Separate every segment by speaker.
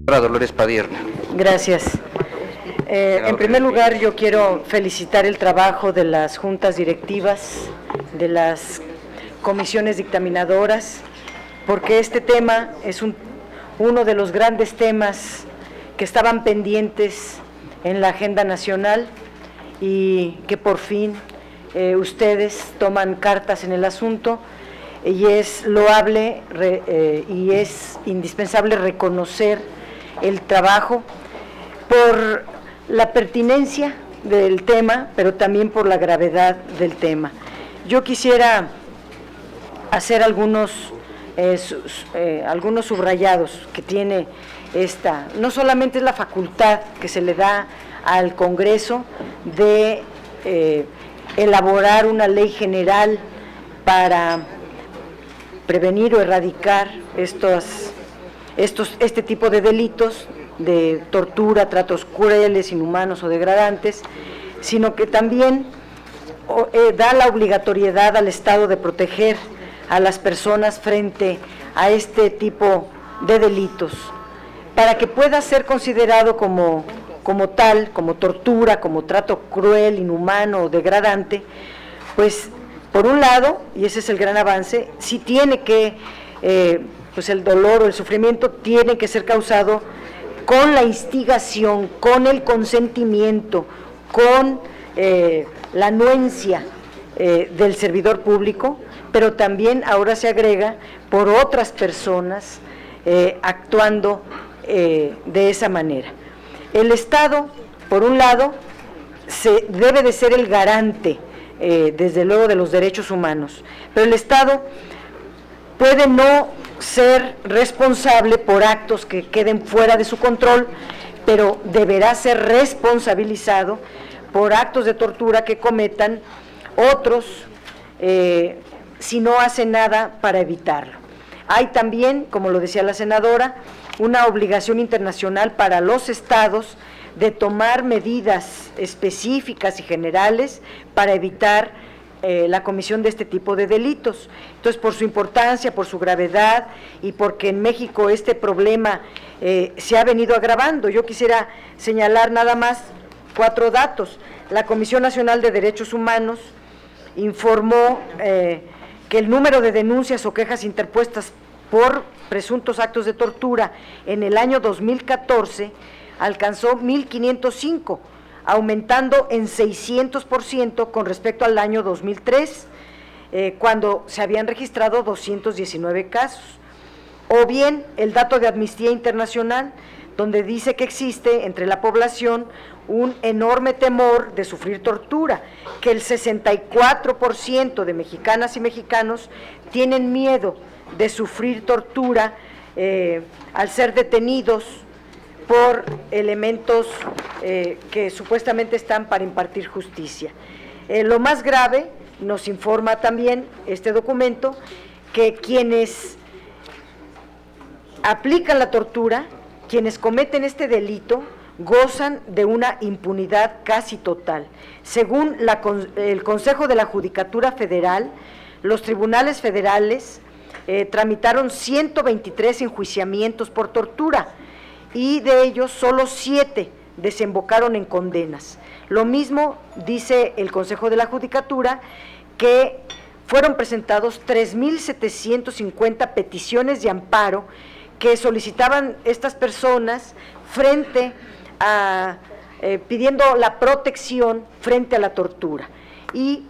Speaker 1: Dolores Padierna.
Speaker 2: Gracias. En primer lugar, yo quiero felicitar el trabajo de las juntas directivas, de las comisiones dictaminadoras, porque este tema es uno de los grandes temas que estaban pendientes en la agenda nacional y que por fin ustedes toman cartas en el asunto, y es loable y es indispensable reconocer el trabajo por la pertinencia del tema, pero también por la gravedad del tema. Yo quisiera hacer algunos subrayados que tiene esta. No solamente es la facultad que se le da al Congreso de elaborar una ley general para prevenir o erradicar este tipo de delitos de tortura, tratos crueles, inhumanos o degradantes, sino que también da la obligatoriedad al Estado de proteger a las personas frente a este tipo de delitos, para que pueda ser considerado como tal, como tortura, como trato cruel, inhumano o degradante. Pues por un lado, y ese es el gran avance, sí tiene que, pues el dolor o el sufrimiento tiene que ser causado con la instigación, con el consentimiento, con la anuencia del servidor público, pero también ahora se agrega por otras personas actuando de esa manera. El Estado, por un lado, debe de ser el garante, desde luego, de los derechos humanos, pero el Estado puede no ser responsable por actos que queden fuera de su control, pero deberá ser responsabilizado por actos de tortura que cometan otros si no hace nada para evitarlo. Hay también, como lo decía la senadora, una obligación internacional para los estados de tomar medidas específicas y generales para evitar la comisión de este tipo de delitos. Entonces, por su importancia, por su gravedad y porque en México este problema se ha venido agravando, yo quisiera señalar nada más 4 datos. La Comisión Nacional de Derechos Humanos informó que el número de denuncias o quejas interpuestas por presuntos actos de tortura en el año 2014 alcanzó 1,505, aumentando en 600% con respecto al año 2003, cuando se habían registrado 219 casos. O bien el dato de Amnistía Internacional, donde dice que existe entre la población un enorme temor de sufrir tortura, que el 64% de mexicanas y mexicanos tienen miedo de sufrir tortura al ser detenidos por elementos que supuestamente están para impartir justicia. Lo más grave, nos informa también este documento, que quienes aplican la tortura, quienes cometen este delito, gozan de una impunidad casi total. Según el Consejo de la Judicatura Federal, los tribunales federales tramitaron 123 enjuiciamientos por tortura, y de ellos solo 7 desembocaron en condenas. Lo mismo dice el Consejo de la Judicatura, que fueron presentados 3,750 peticiones de amparo que solicitaban estas personas frente a, pidiendo la protección frente a la tortura. Y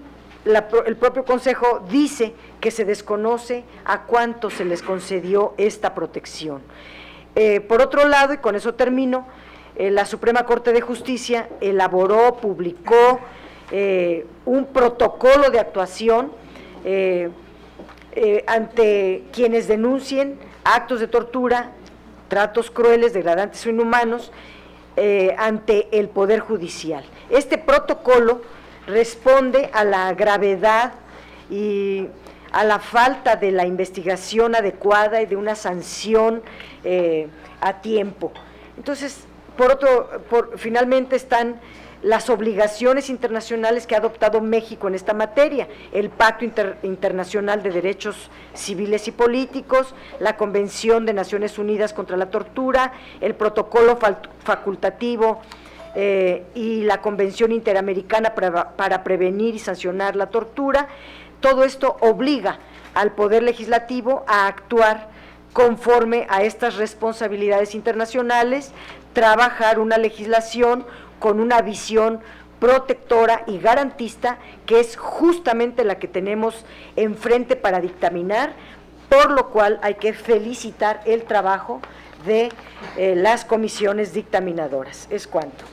Speaker 2: el propio Consejo dice que se desconoce a cuánto se les concedió esta protección. Por otro lado, y con eso termino, la Suprema Corte de Justicia elaboró, publicó un protocolo de actuación ante quienes denuncien actos de tortura, tratos crueles, degradantes o inhumanos, ante el Poder Judicial. Este protocolo responde a la gravedad y a la falta de la investigación adecuada y de una sanción a tiempo. Entonces, finalmente están las obligaciones internacionales que ha adoptado México en esta materia, el Pacto Internacional de Derechos Civiles y Políticos, la Convención de Naciones Unidas contra la Tortura, el Protocolo Facultativo y la Convención Interamericana para prevenir y sancionar la tortura. Todo esto obliga al Poder Legislativo a actuar conforme a estas responsabilidades internacionales, trabajar una legislación con una visión protectora y garantista, que es justamente la que tenemos enfrente para dictaminar, por lo cual hay que felicitar el trabajo de las comisiones dictaminadoras. Es cuanto.